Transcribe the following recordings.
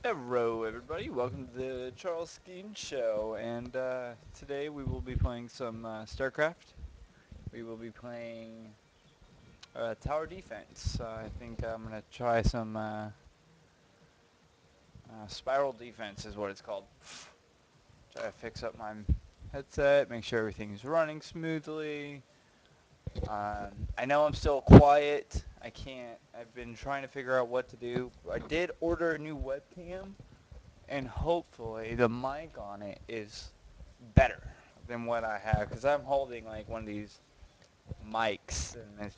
Hello everybody, welcome to the Charles Skeen Show, and today we will be playing some StarCraft. We will be playing Tower Defense. I think I'm going to try some Spiral Defense is what it's called. Try to fix up my headset, make sure everything's running smoothly. I know I'm still quiet. I've been trying to figure out what to do. I did order a new webcam, and hopefully the mic on it is better than what I have, because I'm holding like one of these mics, and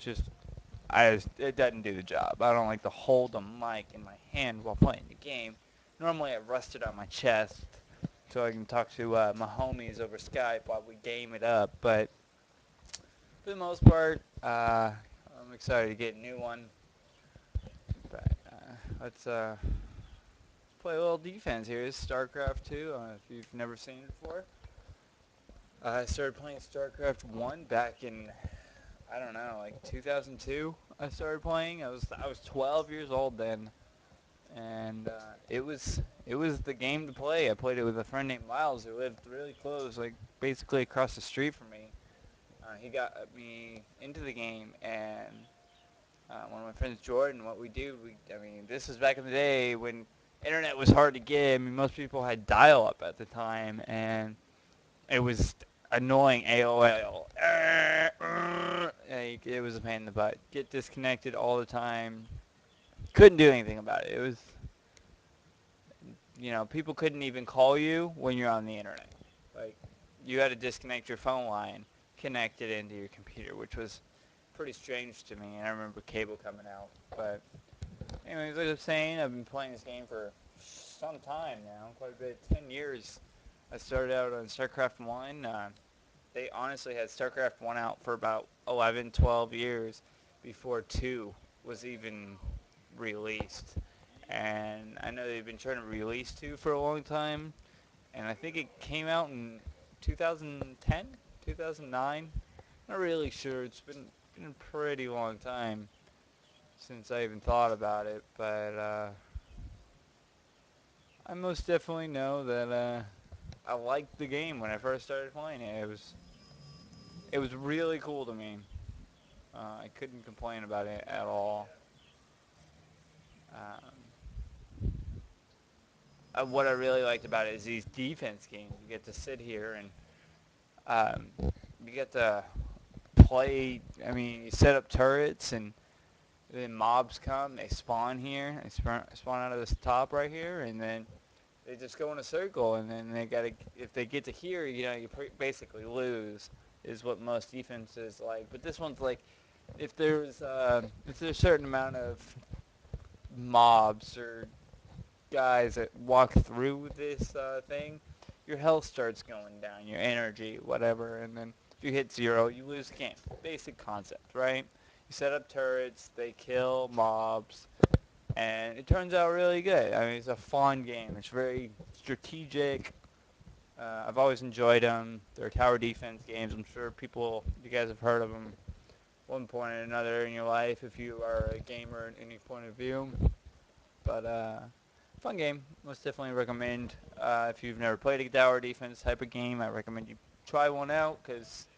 it doesn't do the job. I don't like to hold a mic in my hand while playing the game. Normally I rest it on my chest so I can talk to my homies over Skype while we game it up, but for the most part, I'm excited to get a new one. But let's play a little defense here. It's StarCraft 2, if you've never seen it before. I started playing StarCraft 1 back in, I don't know, like 2002. I started playing. I was 12 years old then, and it was the game to play. I played it with a friend named Miles who lived really close, like basically across the street from me. He got me into the game, and one of my friends, Jordan, what we do, this was back in the day when internet was hard to get. I mean, most people had dial-up at the time, and it was annoying AOL. Like, it was a pain in the butt. Get disconnected all the time. Couldn't do anything about it. It was, people couldn't even call you when you're on the internet. Like, you had to disconnect your phone line, connect it into your computer, which was pretty strange to me. And I remember cable coming out. But anyways, like I was saying, I've been playing this game for some time now, quite a bit, 10 years. I started out on StarCraft 1. They honestly had StarCraft 1 out for about 11, 12 years before 2 was even released. And I know they've been trying to release 2 for a long time. And I think it came out in 2010, 2009. Not really sure. It's been a pretty long time since I even thought about it. But I most definitely know that I liked the game when I first started playing it. It was really cool to me. I couldn't complain about it at all. What I really liked about it is these defense games. You get to sit here and you get to play. I mean, you set up turrets and then mobs come. They spawn here. They spawn out of this top right here, and then they just go in a circle. And then if they get to here, you basically lose. Is what most defenses like. But this one's like, if there's a certain amount of mobs or guys that walk through this thing, your health starts going down, your energy, whatever, and then if you hit 0, you lose the game. Basic concept, right? You set up turrets, they kill mobs, and it turns out really good. I mean, it's a fun game. It's very strategic. I've always enjoyed them. They're tower defense games. I'm sure you guys have heard of them one point or another in your life if you are a gamer in any point of view. But fun game. Most definitely recommend. If you've never played a tower defense type of game, I recommend you try one out because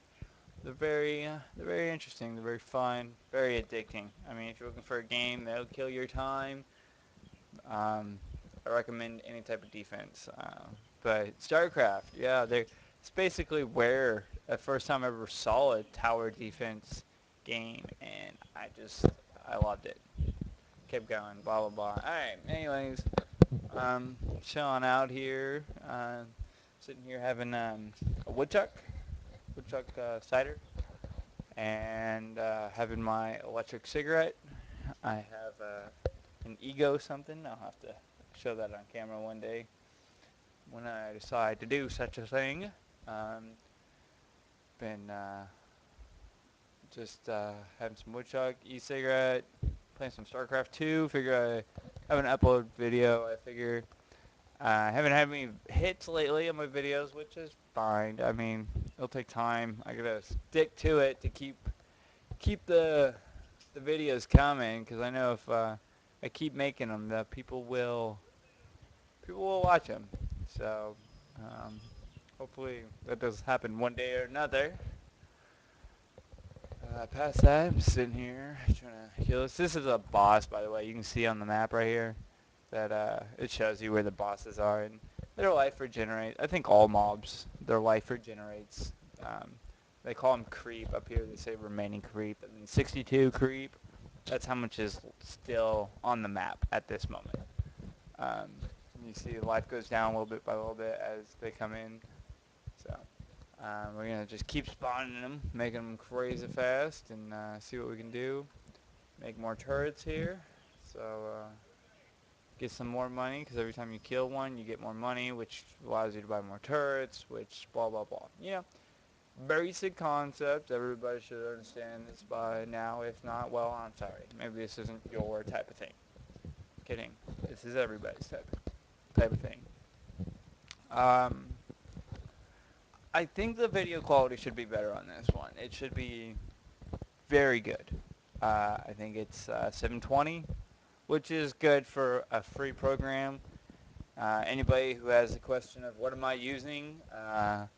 they're very interesting. They're very fun, very addicting. I mean, if you're looking for a game that'll kill your time, I recommend any type of defense. But StarCraft, yeah, it's basically where the first time I ever saw a tower defense game, and I loved it. Kept going, blah blah blah. All right, anyways, chilling out here, sitting here having a woodchuck cider, and having my electric cigarette. I have an ego something. I'll have to show that on camera one day when I decide to do such a thing. Um, been just having some woodchuck, e-cigarette, playing some StarCraft 2. Figure I haven't uploaded video. I figure I haven't had any hits lately on my videos, which is fine. I mean, it'll take time. I gotta stick to it to keep the videos coming, because I know if I keep making them, that people will people will watch them. So um, hopefully that does happen one day or another. Past that, I'm sitting here trying to kill this. This is a boss, by the way. You can see on the map right here that it shows you where the bosses are, and their life regenerates. I think all mobs, their life regenerates. Um, they call them creep up here. They say remaining creep. I mean, 62 creep. That's how much is still on the map at this moment. Um, you see life goes down a little bit by a little bit as they come in. So we're going to just keep spawning them, making them crazy fast, and see what we can do. Make more turrets here. So get some more money, because every time you kill one, you get more money, which allows you to buy more turrets, which blah, blah, blah. You know, basic concept. Everybody should understand this by now. If not, well, I'm sorry. Maybe this isn't your type of thing. Kidding. This is everybody's type of thing. Um, I think the video quality should be better on this one. It should be very good. I think it's 720, which is good for a free program. Anybody who has a question of what am I using, I'm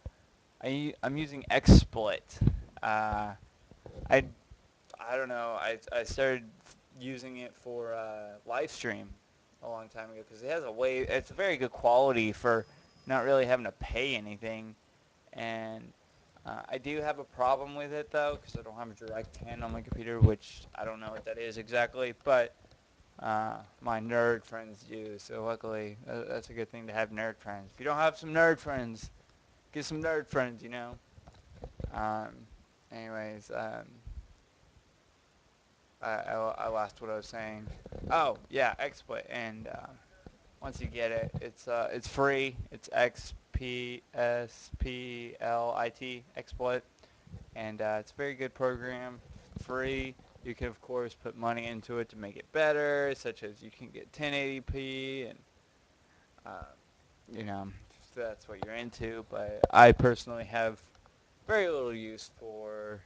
using XSplit. Uh, I I don't know. I started using it for live stream a long time ago because it has a way. It's a very good quality for not really having to pay anything, and I do have a problem with it though because I don't have a direct 10 on my computer, which I don't know what that is exactly, but my nerd friends do. So luckily, that's a good thing to have nerd friends. If you don't have some nerd friends, get some nerd friends. You know. Um, anyways, I lost what I was saying. Oh yeah, XSplit, and once you get it, it's free. It's XPSPLIT XSplit, and it's a very good program. Free. You can of course put money into it to make it better, such as you can get 1080p and you know if that's what you're into. But I personally have very little use for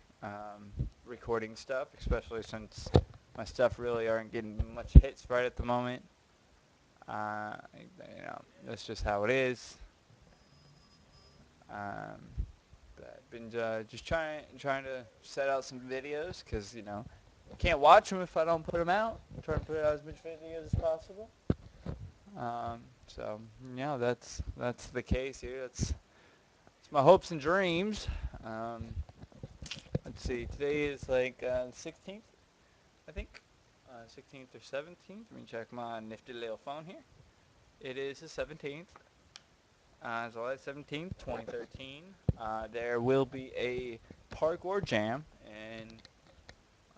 recording stuff, especially since my stuff really aren't getting much hits right at the moment. You know, that's just how it is. Um, but I've been just trying to set out some videos because you know can't watch them if I don't put them out. I'm trying to put out as much videos as possible. So yeah, that's the case here. That's my hopes and dreams. Um, let's see. Today is like 16th, I think. 16th or 17th. Let me check my nifty little phone here. It is the 17th. July 17th, 2013. There will be a parkour jam in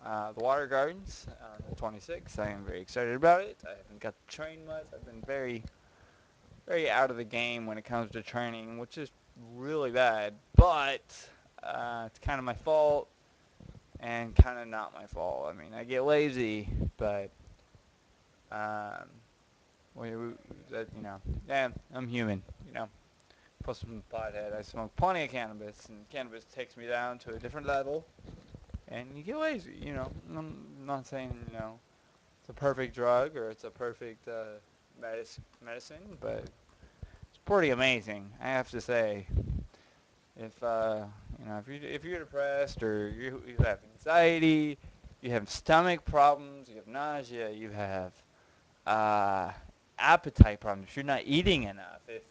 the Water Gardens on the 26th. I am very excited about it. I haven't got to train much. I've been very out of the game when it comes to training, which is really bad. But it's kind of my fault and kind of not my fault. I mean, I get lazy, but um, that you know, yeah, I'm human. You know. Plus I'm a pothead. I smoke plenty of cannabis, and cannabis takes me down to a different level, and you get lazy, you know. I'm not saying, you know, it's a perfect drug or it's a perfect medicine, but it's pretty amazing, I have to say. If, you know, if you're depressed or you have anxiety, you have stomach problems, you have nausea, you have uh, appetite problems, if you're not eating enough, if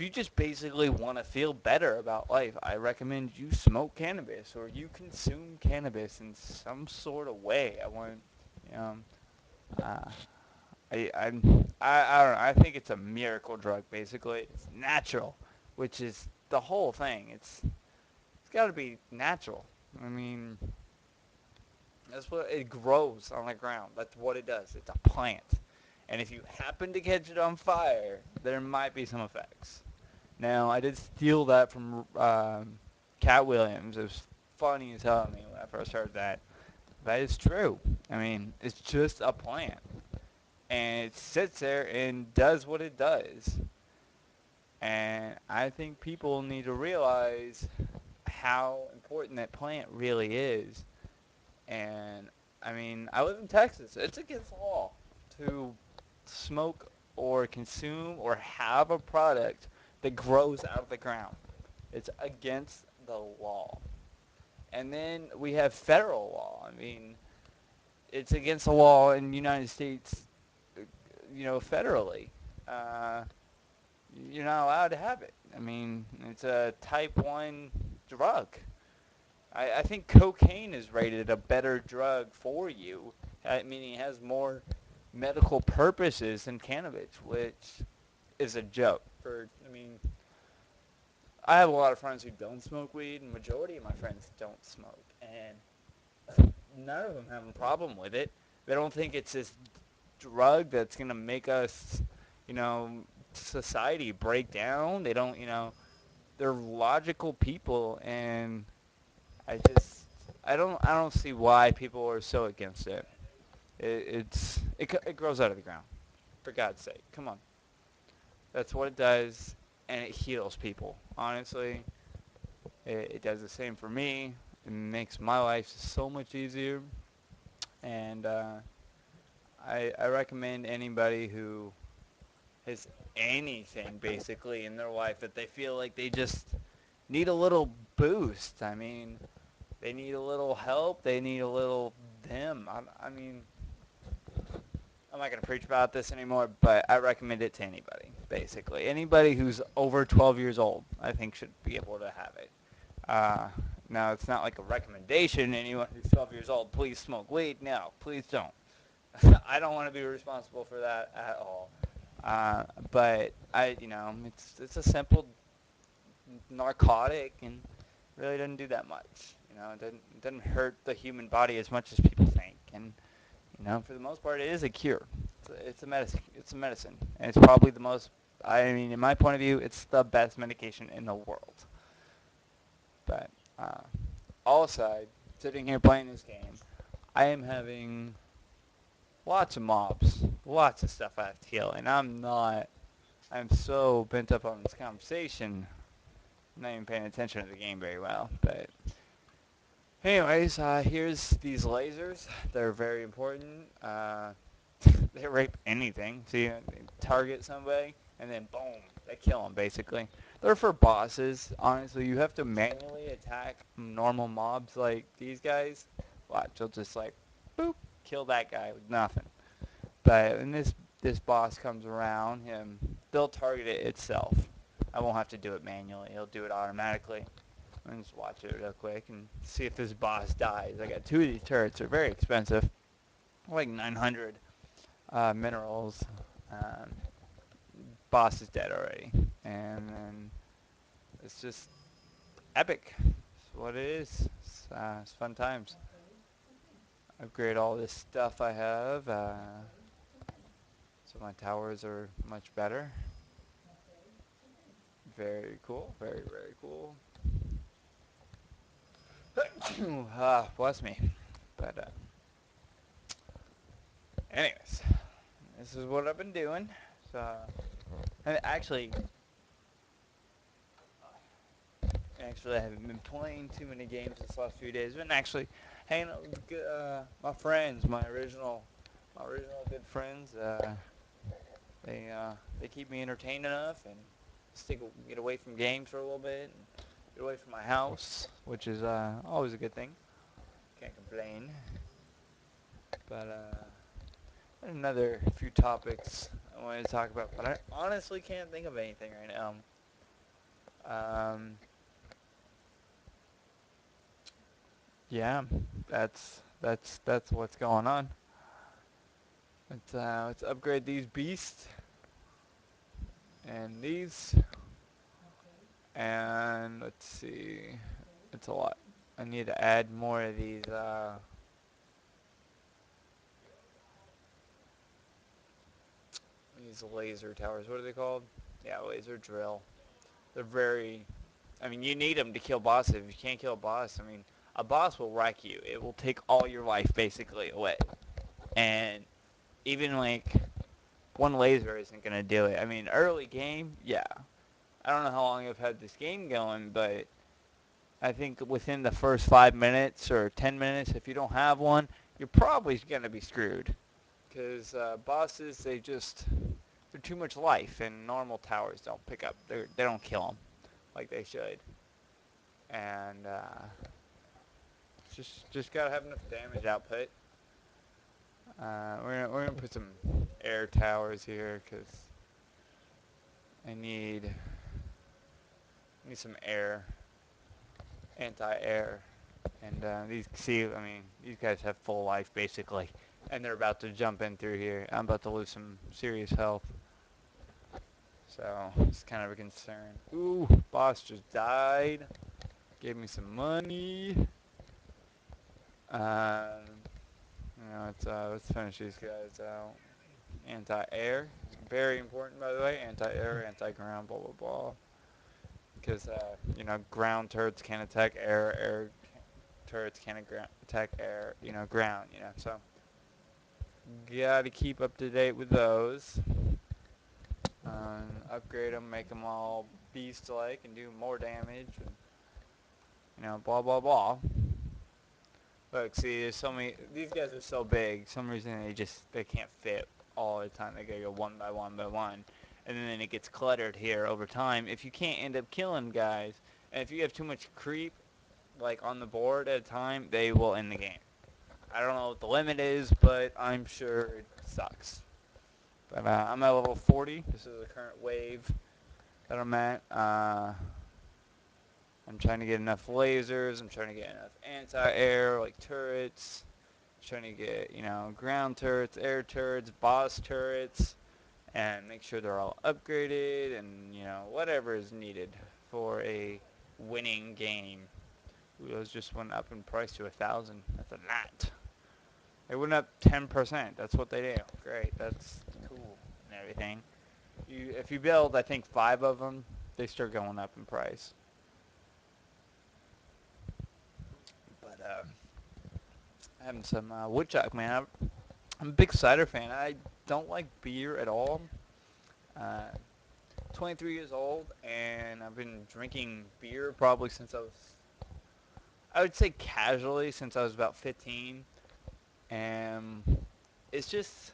you just basically want to feel better about life, I recommend you smoke cannabis or you consume cannabis in some sort of way. I want, you know, uh, I don't know. I think it's a miracle drug. Basically, it's natural, which is the whole thing. It's got to be natural. I mean, that's what it grows on the ground. That's what it does. It's a plant, and if you happen to catch it on fire, there might be some effects. Now, I did steal that from Cat Williams. It was funny as hell to me when I first heard that. That is true. I mean, it's just a plant. And it sits there and does what it does. And I think people need to realize how important that plant really is. And, I mean, I live in Texas. It's against the law to smoke or consume or have a product that grows out of the ground. It's against the law. And then we have federal law. I mean, it's against the law in the United States, federally. Uh, you're not allowed to have it. I mean, it's a type 1 drug. I think cocaine is rated a better drug for you, meaning it has more medical purposes than cannabis, which is a joke. I have a lot of friends who don't smoke weed, and majority of my friends don't smoke, and none of them have a problem with it. They don't think it's this drug that's gonna make us, you know, society break down. They don't, they're logical people, and I just, I don't see why people are so against it. It grows out of the ground. For God's sake, come on. That's what it does, and it heals people. Honestly, it does the same for me. It makes my life so much easier, and I recommend anybody who has anything basically in their life that they feel like they just need a little boost. I mean, they need a little help. They need a little them. I mean, I'm not going to preach about this anymore, but I recommend it to anybody, basically. Anybody who's over 12 years old, I think, should be able to have it. Uh, Now, it's not like a recommendation. Anyone who's 12 years old, please smoke weed. No, please don't. I don't want to be responsible for that at all. But it's a simple narcotic and really doesn't do that much. It doesn't hurt the human body as much as people think. And for the most part, it is a cure. It's a medicine. It's a medicine, and it's probably the most. I mean, in my point of view, it's the best medication in the world. But uh, all aside, sitting here playing this game, I am having lots of mobs, lots of stuff I have to kill, and I'm not. I'm so bent up on this conversation. I'm not even paying attention to the game very well. But anyways, here's these lasers. They're very important. They rape anything. See, they target somebody, and then boom, they kill them, basically. They're for bosses. Honestly, you have to manually attack normal mobs like these guys. Watch, you'll just like, boop, kill that guy with nothing. But when this boss comes around, they'll target it itself. I won't have to do it manually. He'll do it automatically. And just watch it real quick and see if this boss dies. I got 2 of these turrets. They're very expensive, like 900 minerals. Um, Boss is dead already, and then it's just epic. It's what it is. It's fun times. Upgrade all this stuff I have, so my towers are much better. Very cool. Very very cool. Bless me. But anyways, this is what I've been doing. So actually, I haven't been playing too many games this last few days. Been actually hanging out with my friends, my original good friends. They keep me entertained enough and get away from games for a little bit and get away from my house, which is always a good thing. Can't complain. But another few topics I wanted to talk about, but I honestly can't think of anything right now. Um, yeah, that's what's going on. Let's upgrade these beasts and these, and let's see. It's a lot. I need to add more of these laser towers. What are they called? Yeah, laser drill. They're very. I mean, you need them to kill bosses. If you can't kill a boss, I mean, a boss will wreck you. It will take all your life basically away. And even like one laser isn't gonna do it. I mean, early game, yeah. I don't know how long I've had this game going, but I think within the first 5 minutes or 10 minutes, if you don't have one, you're probably gonna be screwed. Because bosses, they're they're too much life, and normal towers don't pick up. They don't kill them like they should. And just gotta have enough damage output. We're gonna put some air towers here because I need some air, anti-air. And these guys have full life basically, and they're about to jump in through here. I'm about to lose some serious health, so it's kind of a concern. Ooh, boss just died. Gave me some money. Let's finish these guys out. Anti-air, very important by the way. Anti-air, anti-ground, blah blah blah. Because ground turrets can't attack air. Air turrets can't attack air. Ground. So gotta keep up to date with those. Upgrade them, make them all beast-like, and do more damage, and blah blah blah. Look, see, there's so many. These guys are so big. Some reason they can't fit all the time. They gotta go one by one by one, and then it gets cluttered here over time. If you can't end up killing guys, and if you have too much creep, like on the board at a time, they will end the game. I don't know what the limit is, but I'm sure it sucks. But I'm at level 40. This is the current wave that I'm at. I'm trying to get enough lasers. I'm trying to get enough anti-air, like turrets. I'm trying to get, ground turrets, air turrets, boss turrets, and make sure they're all upgraded and, whatever is needed for a winning game. Ooh, those just went up in price to 1,000. That's a lot. They went up 10%. That's what they do. Great. That's cool and everything. If you build, I think 5 of them, they start going up in price. But having some woodchuck, man. I'm a big cider fan. I don't like beer at all. 23 years old, and I've been drinking beer probably since I would say casually, since I was about 15. And it's just,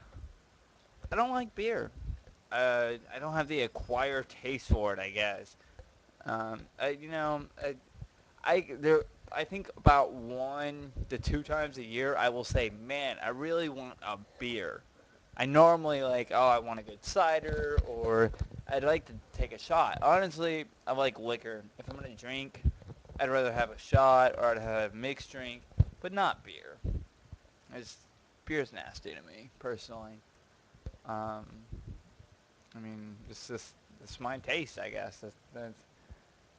I don't like beer. I don't have the acquired taste for it, I guess. I, you know, I there I think about 1 to 2 times a year I will say, man, I really want a beer. I normally I want a good cider, or I'd like to take a shot. Honestly, I like liquor. If I'm gonna drink, I'd rather have a shot or I'd have a mixed drink, but not beer. It's Beer's nasty to me personally. Um, it's my taste, I guess. That's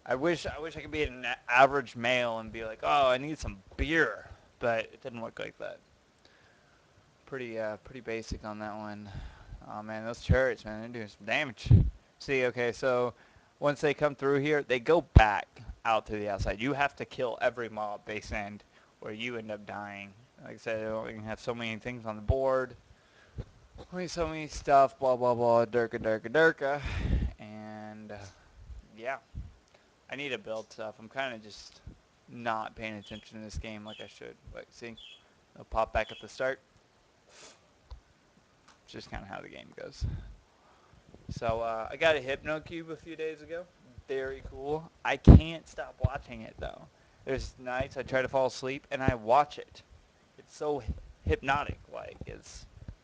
I wish I could be an average male and be like, oh, I need some beer, but it didn't work like that. Pretty basic on that one. Oh man, those turrets, man, they're doing some damage. See, okay, so once they come through here, they go back out to the outside. You have to kill every mob base end, or you end up dying. Like I said, you only have so many things on the board. Only so many stuff, blah blah blah, durka durka durka, and yeah. I need to build stuff. I'm kind of just not paying attention to this game like I should. Like, see, it'll pop back at the start. It's just kind of how the game goes. So I got a Hypno Cube a few days ago. Very cool. I can't stop watching it though. There's nights I try to fall asleep and I watch it. It's so hypnotic.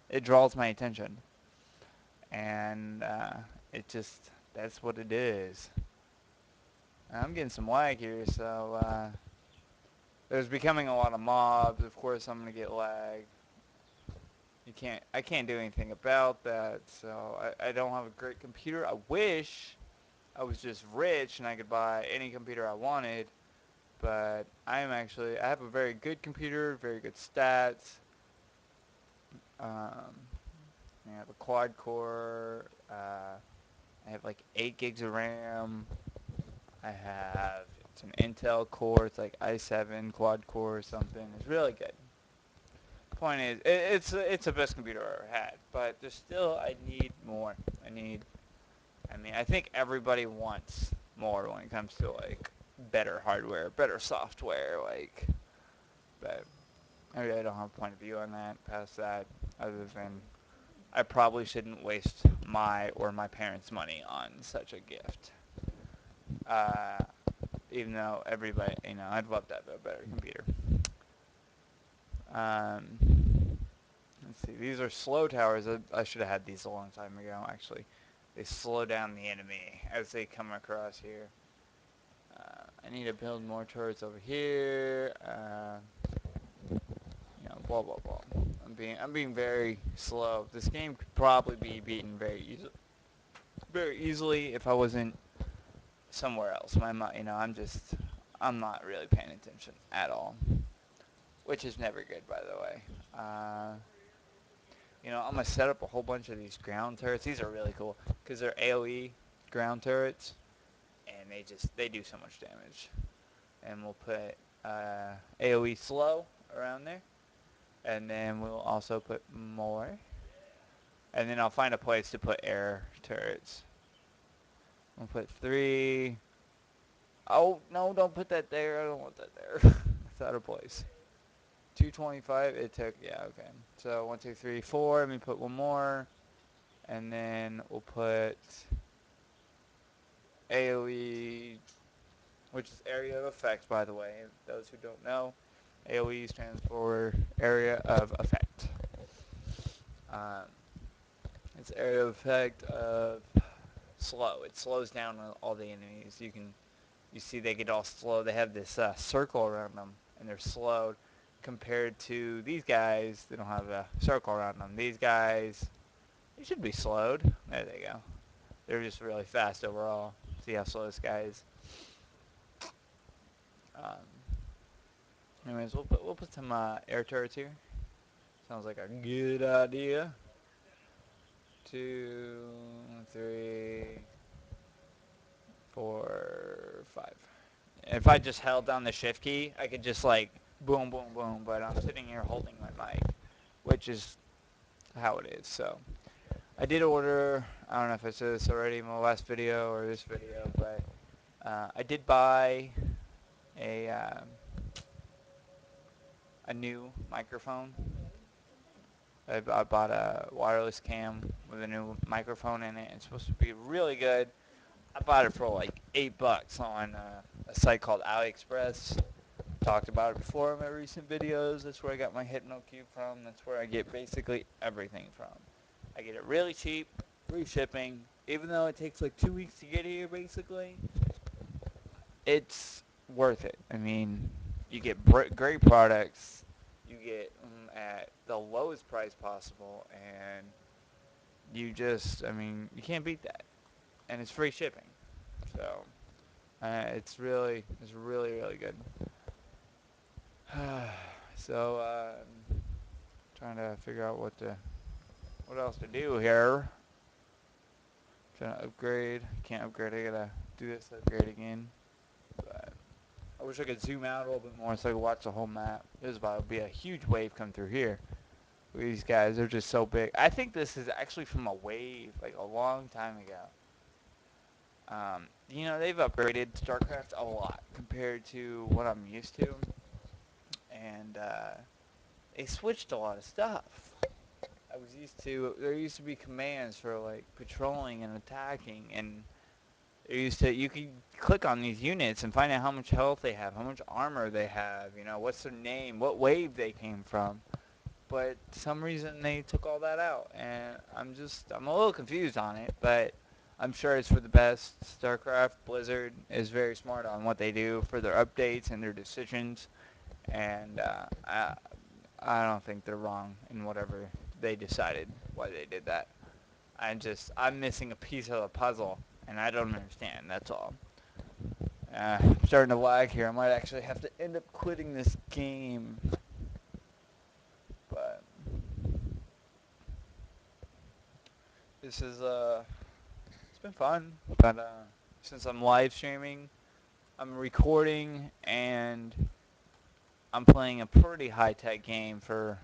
It draws my attention, and that's what it is. I'm getting some lag here, so there's becoming a lot of mobs. Of course, I'm gonna get lag. I can't do anything about that. So I don't have a great computer. I wish I was just rich and I could buy any computer I wanted. But I have a very good computer, very good stats. Um, I have a quad core. I have like 8 gigs of RAM. It's an Intel core. It's like i7 quad core or something. It's really good. Point is, it's the best computer I ever had, but there's still, I need more. I think everybody wants more when it comes to like better hardware, better software, but I really don't have a point of view on that. Past that, other than I probably shouldn't waste my or my parents' money on such a gift. Uh, Even though everybody, I'd love to have a better computer. Um, let's see. These are slow towers. I should have had these a long time ago, actually. They slow down the enemy as they come across here. I need to build more turrets over here. Blah blah blah. I'm being very slow. This game could probably be beaten very easily if I wasn't somewhere else. I'm not really paying attention at all, which is never good, by the way. I'm gonna set up a whole bunch of these ground turrets. These are really cool because they're AOE ground turrets, and they do so much damage. And we'll put AOE slow around there, and then we'll also put more. And then I'll find a place to put air turrets. We'll put 3. Oh, no, don't put that there. I don't want that there. It's out of place. 225, it took, yeah, okay. So 1, 2, 3, 4. Let me put one more. And then we'll put AoE, which is area of effect, by the way. Those who don't know, AoE stands for area of effect. Um, it's area of effect of slow. It slows down all the enemies. You see they get all slow. They have this circle around them, and they're slowed compared to these guys. They don't have a circle around them. These guys, they should be slowed. There they go. They're just really fast overall. See how slow this guy is. Um, Anyways, we'll put some air turrets here. Sounds like a good idea. 2, 3, 4, 5. If I just held down the shift key, I could just like boom, boom, boom. But I'm sitting here holding my mic, which is how it is. So I did order. I don't know if I said this already in my last video or this video, but I did buy a new microphone. I bought a wireless cam with a new microphone in it. It's supposed to be really good. I bought it for like $8 on a site called AliExpress. Talked about it before in my recent videos. That's where I got my Hypno Cube from. That's where I get basically everything from. I get it really cheap, free shipping. Even though it takes like 2 weeks to get here, basically, it's worth it. I mean, you get great products. You get them at the lowest price possible, and you can't beat that. And it's free shipping. So, it's really, really good. So, trying to figure out what else to do here. Trying to upgrade. Can't upgrade. I gotta do this upgrade again. But I wish I could zoom out a little bit more so I could watch the whole map. There's about to be a huge wave come through here. These guys, they're just so big. I think this is actually from a wave, like a long time ago. They've upgraded StarCraft a lot compared to what I'm used to. And they switched a lot of stuff. There used to be commands for like patrolling and attacking, and you could click on these units and find out how much health they have, how much armor they have, what's their name, what wave they came from. But for some reason they took all that out, and I'm a little confused on it, but I'm sure it's for the best. StarCraft Blizzard is very smart on what they do for their updates and their decisions, and I don't think they're wrong in whatever they decided why they did that. I'm missing a piece of the puzzle, and I don't understand. That's all. I'm starting to lag here. I might actually have to end up quitting this game, but this is it's been fun. But since I'm live streaming, I'm recording, and I'm playing a pretty high-tech game for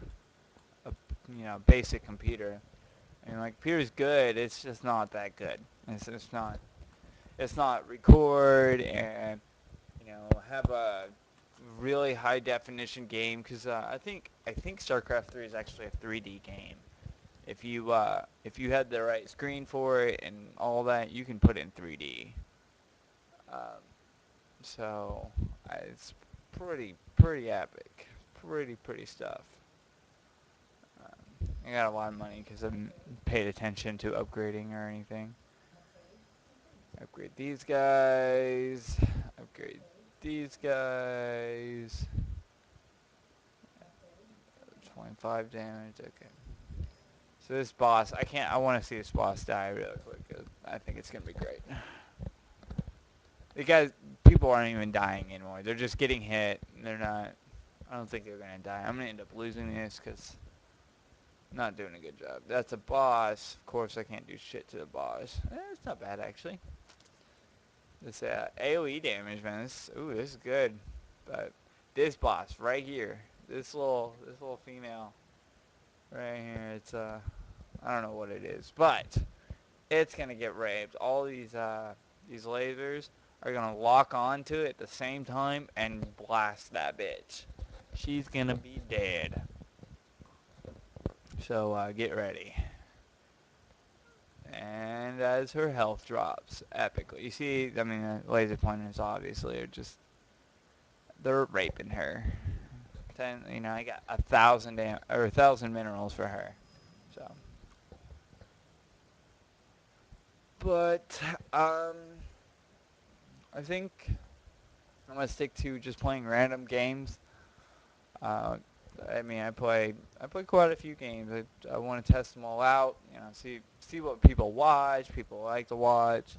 a basic computer. And my computer's good. It's just not that good. It's just not. It's not record and have a really high definition game because I think StarCraft 3 is actually a 3D game, if you had the right screen for it and all that, you can put it in 3D. Um, so it's pretty epic, pretty stuff. I got a lot of money because I haven't paid attention to upgrading or anything. Upgrade these guys. Upgrade these guys. 25 damage. Okay. So this boss, I want to see this boss die really quick. I think it's gonna be great. The guys, people aren't even dying anymore. They're just getting hit. They're not. I don't think they're gonna die. I'm gonna end up losing this because I'm not doing a good job. That's a boss. Of course, I can't do shit to the boss. It's not bad actually. This AOE damage, man. This is good. But this boss right here, this little female right here, it's I don't know what it is, but it's gonna get raped. All these lasers are gonna lock onto it at the same time and blast that bitch. She's gonna be dead. So get ready. And as her health drops epically, you see, I mean, the laser pointers obviously are just they're raping her. I got 1,000 minerals for her. So, but I think I'm gonna stick to just playing random games. Uh, I mean, I play quite a few games. I want to test them all out. See what people watch. People like to watch.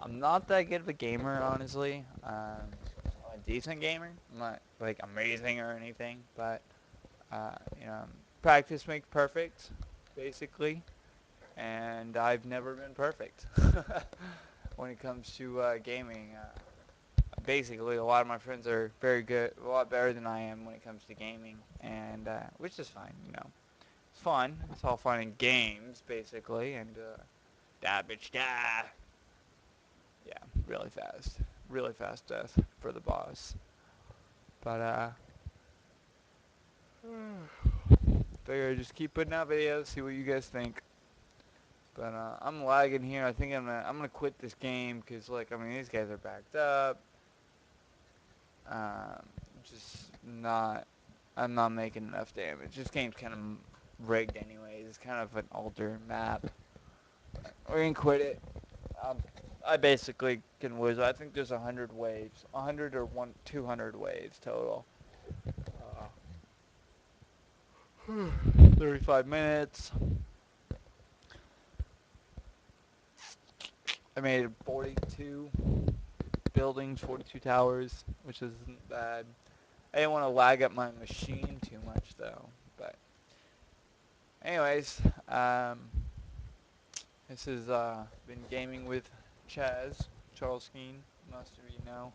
I'm not that good of a gamer, honestly. I'm a decent gamer. I'm not like amazing or anything, but you know, practice makes perfect, basically. And I've never been perfect when it comes to gaming. Basically, a lot of my friends are very good, a lot better than I am when it comes to gaming, and which is fine. It's fun. It's all fun in games, basically, and die, bitch, die. Yeah, really fast death for the boss. But figure I just keep putting out videos, see what you guys think. But I'm lagging here. I think I'm gonna quit this game because like I mean these guys are backed up. Um, just not. I'm not making enough damage. This game's kind of rigged anyways. It's kind of an older map. We're gonna quit it. I basically can lose. I think there's 100 waves, 100 or 200 waves total. 35 minutes. I made 42 buildings, 42 towers, which isn't bad. I didn't want to lag up my machine too much though. But anyways, this has been gaming with Charles Skeen. Most of you know.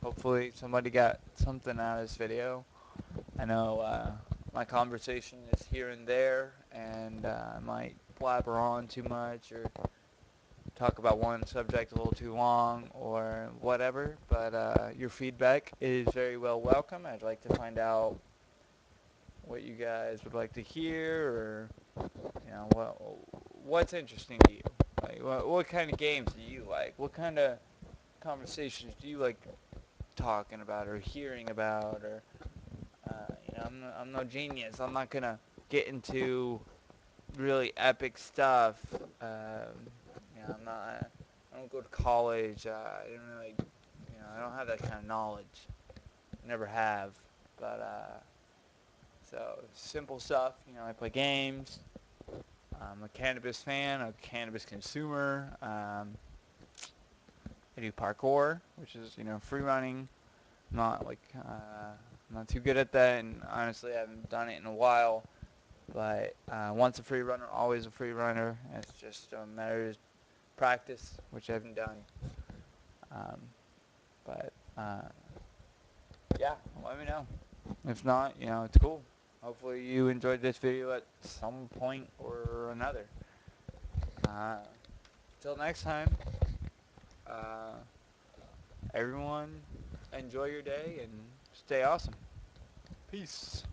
Hopefully somebody got something out of this video. I know my conversation is here and there, and I might blabber on too much or talk about one subject a little too long or whatever, but your feedback is very well welcome. I'd like to find out what you guys would like to hear, or what's interesting to you. Like, what kind of games do you like? What kind of conversations do you like talking about or hearing about? Or I'm no genius. I'm not gonna get into really epic stuff. I'm not. I don't go to college. I don't really. I don't have that kind of knowledge. Never have. But so simple stuff. I play games. I'm a cannabis fan, a cannabis consumer. I do parkour, which is free running. Not like not too good at that, and honestly, I haven't done it in a while. But once a free runner, always a free runner. It's just a matter of practice, which I haven't done. Um, but yeah, let me know. If not, it's cool. Hopefully you enjoyed this video at some point or another. Till next time, uh, everyone enjoy your day and stay awesome. Peace.